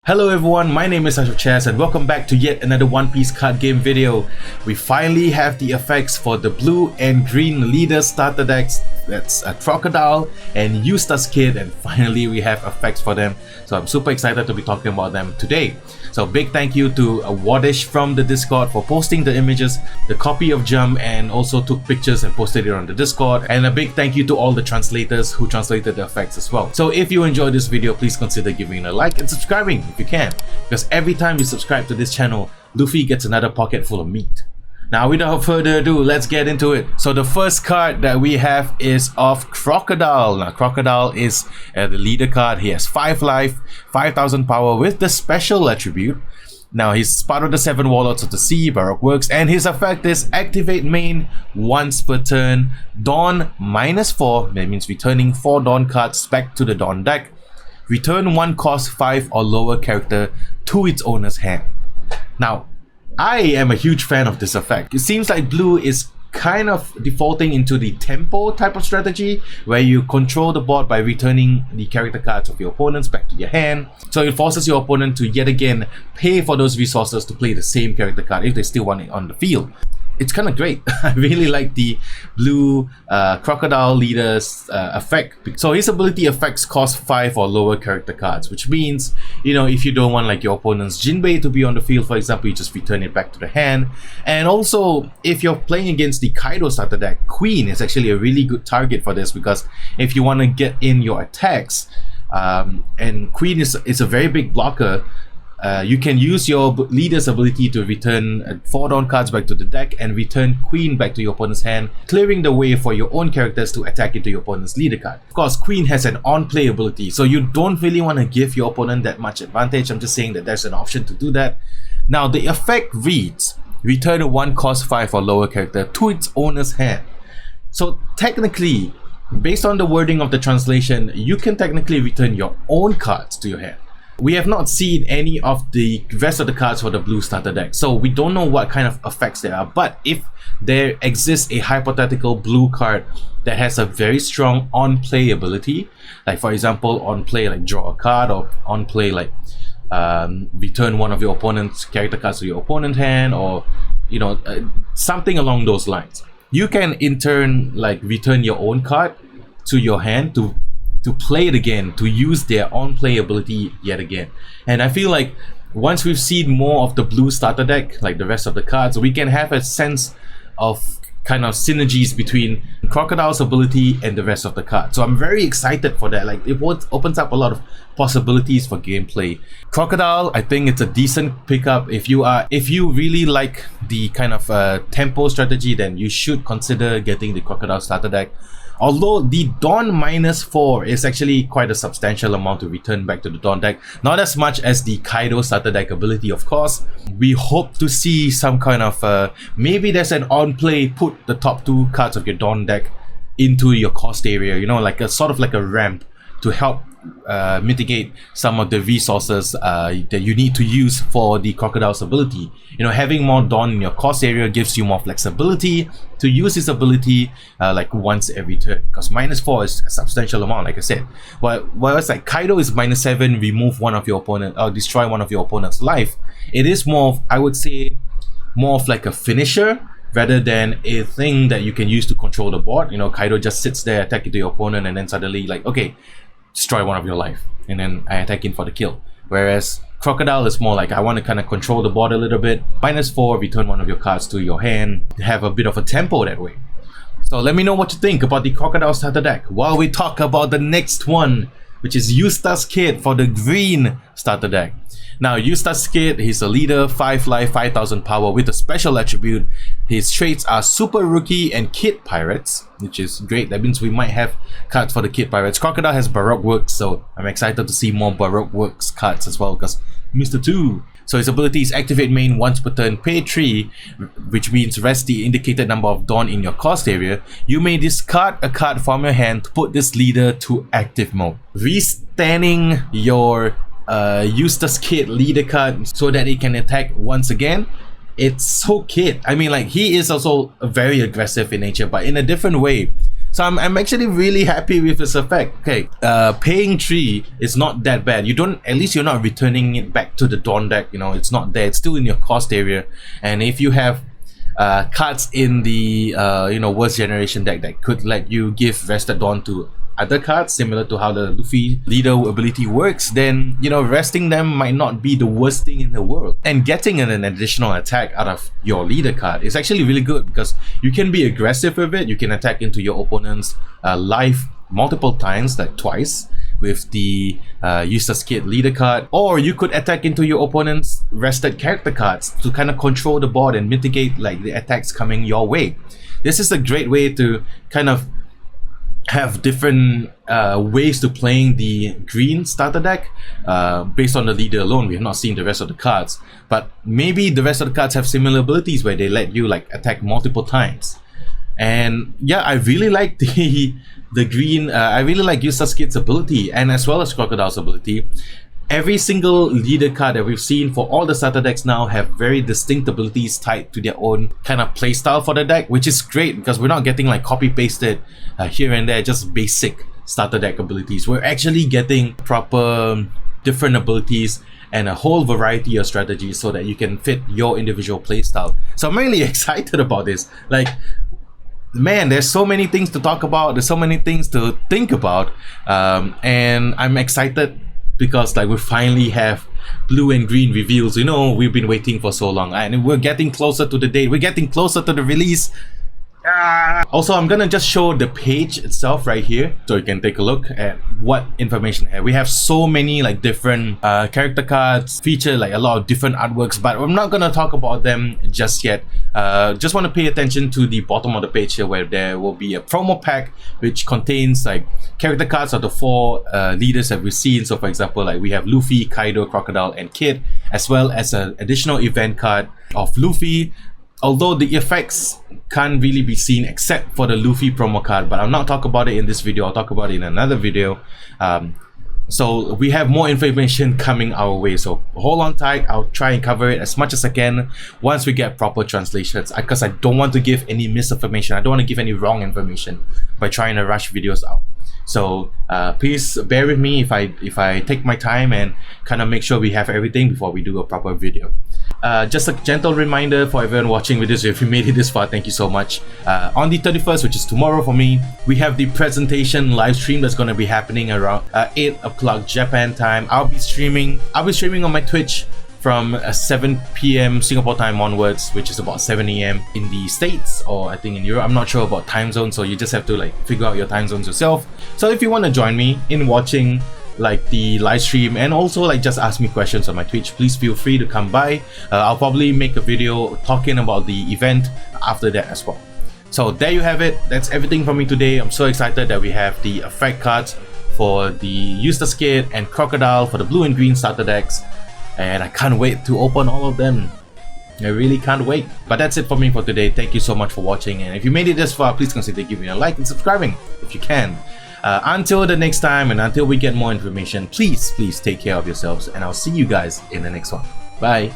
Hello everyone, my name is Asyrafchazz and welcome back to yet another One Piece card game video. We finally have the effects for the blue and green leader starter decks. That's a Crocodile and Eustace Kid, and finally we have effects for them. So I'm super excited to be talking about them today. So big thank you to Wadish from the Discord for posting the images, the copy of Jump, and also took pictures and posted it on the Discord. And a big thank you to all the translators who translated the effects as well. So if you enjoyed this video, please consider giving it a like and subscribing if you can, because every time you subscribe to this channel, Luffy gets another pocket full of meat. Now without further ado, let's get into it. So the first card that we have is of Crocodile. Now Crocodile is the leader card. He has 5 life, 5000 power with the special attribute. Now he's part of the 7 Warlords of the Sea, Baroque Works, and his effect is activate main once per turn, Dawn -4, that means returning 4 Dawn cards back to the Dawn deck. Return 1 cost 5 or lower character to its owner's hand. Now, I am a huge fan of this effect. It seems like blue is kind of defaulting into the tempo type of strategy, where you control the board by returning the character cards of your opponents back to your hand. So it forces your opponent to yet again pay for those resources to play the same character card if they still want it on the field. It's kind of great. I really like the blue Crocodile leader's effect. So his ability effects cost 5 or lower character cards, which means, you know, if you don't want like your opponent's Jinbei to be on the field, for example, you just return it back to the hand. And also, if you're playing against the Kaido starter deck, Queen is actually a really good target for this, because if you want to get in your attacks, and Queen is a very big blocker, you can use your leader's ability to return 4 Dawn cards back to the deck and return Queen back to your opponent's hand, clearing the way for your own characters to attack into your opponent's leader card. Of course, Queen has an on-play ability, so you don't really want to give your opponent that much advantage. I'm just saying that there's an option to do that. Now, the effect reads, return 1 cost 5 or lower character to its owner's hand. So technically, based on the wording of the translation, you can technically return your own cards to your hand. We have not seen any of the rest of the cards for the blue starter deck, so we don't know what kind of effects there are. But if there exists a hypothetical blue card that has a very strong on-play ability, like for example on-play like draw a card, or on-play like return one of your opponent's character cards to your opponent's hand, or you know, something along those lines, you can in turn like return your own card to your hand to play it again, to use their on-play ability yet again. And I feel like once we've seen more of the blue starter deck, like the rest of the cards, we can have a sense of kind of synergies between Crocodile's ability and the rest of the cards. So I'm very excited for that. Like, it opens up a lot of possibilities for gameplay. Crocodile, I think it's a decent pickup. If you really like the kind of tempo strategy, then you should consider getting the Crocodile starter deck. Although the Dawn -4 is actually quite a substantial amount to return back to the Dawn deck, not as much as the Kaido starter deck ability, of course. We hope to see some kind of maybe there's an on-play, put the top 2 cards of your Dawn deck into your cost area, you know, like a sort of like a ramp to help mitigate some of the resources that you need to use for the Crocodile's ability. You know, having more Dawn in your cost area gives you more flexibility to use his ability like once every turn, because -4 is a substantial amount, like I said. While it's like Kaido is -7, remove one of your opponent or destroy one of your opponent's life. It is more of, I would say, more of like a finisher rather than a thing that you can use to control the board. You know, Kaido just sits there, attacking to your opponent, and then suddenly like, okay, destroy one of your life, and then I attack in for the kill. Whereas Crocodile is more like, I want to kind of control the board a little bit. -4, return one of your cards to your hand, have a bit of a tempo that way. So let me know what you think about the Crocodile starter deck while we talk about the next one, which is Eustace Kid for the green starter deck. Now, Eustace Kid, he's a leader, 5 life, 5000 power with a special attribute. His traits are Super Rookie and Kid Pirates, which is great. That means we might have cards for the Kid Pirates. Crocodile has Baroque Works, so I'm excited to see more Baroque Works cards as well, because Mr. 2. So his ability is activate main once per turn, pay 3, which means rest the indicated number of Dawn in your cost area. You may discard a card from your hand to put this leader to active mode, restanning your Eustace Kid leader card so that it can attack once again. It's so Kid. I mean, like, he is also very aggressive in nature, but in a different way. So I'm actually really happy with this effect. Okay, paying 3 is not that bad. At least you're not returning it back to the Dawn deck, you know, it's not there, it's still in your cost area. And if you have cards in the worst generation deck that could let you give Rested Dawn to other cards, similar to how the Luffy leader ability works, then resting them might not be the worst thing in the world. And getting an additional attack out of your leader card is actually really good, because you can be aggressive with it. You can attack into your opponent's life multiple times, like twice, with the Useless Kid leader card, or you could attack into your opponent's rested character cards to kind of control the board and mitigate like the attacks coming your way. This is a great way to kind of have different ways to playing the green starter deck based on the leader alone. We have not seen the rest of the cards, but maybe the rest of the cards have similar abilities where they let you like attack multiple times. And yeah, I really like the green. I really like Useless Kid's ability, and as well as Crocodile's ability. Every single leader card that we've seen for all the starter decks now have very distinct abilities tied to their own kind of playstyle for the deck, which is great because we're not getting like copy pasted here and there, just basic starter deck abilities. We're actually getting proper different abilities and a whole variety of strategies so that you can fit your individual playstyle. So I'm really excited about this. Like, man, there's so many things to talk about, there's so many things to think about, and I'm excited because like we finally have blue and green reveals. We've been waiting for so long, and we're getting closer to the date, we're getting closer to the release. Also, I'm gonna just show the page itself right here so you can take a look at what information we have. So many like different character cards, feature like a lot of different artworks, but I'm not gonna talk about them just yet. Just want to pay attention to the bottom of the page here, where there will be a promo pack which contains like character cards of the 4 leaders that we've seen. So for example, like we have Luffy, Kaido, Crocodile, and Kid, as well as an additional event card of Luffy. Although the effects can't really be seen except for the Luffy promo card, but I'll not talk about it in this video, I'll talk about it in another video. So we have more information coming our way, so hold on tight. I'll try and cover it as much as I can once we get proper translations, because I don't want to give any misinformation. I don't want to give any wrong information by trying to rush videos out. So please bear with me if I take my time and kind of make sure we have everything before we do a proper video. Just a gentle reminder for everyone watching with this, if you made it this far, thank you so much. On the 31st, which is tomorrow for me, we have the presentation live stream that's going to be happening around 8 o'clock Japan time. I'll be streaming on my Twitch from 7 p.m. Singapore time onwards, which is about 7 a.m. in the States, or I think in Europe. I'm not sure about time zones, so you just have to like figure out your time zones yourself. So if you want to join me in watching like the live stream and also like just ask me questions on my Twitch, please feel free to come by. I'll probably make a video talking about the event after that as well. So there you have it. That's everything from me today. I'm so excited that we have the effect cards for the Useless Kid and Crocodile for the blue and green starter decks, and I can't wait to open all of them. I really can't wait. But that's it for me for today. Thank you so much for watching, and if you made it this far, please consider giving a like and subscribing if you can. Until the next time, and until we get more information, please take care of yourselves, and I'll see you guys in the next one. Bye.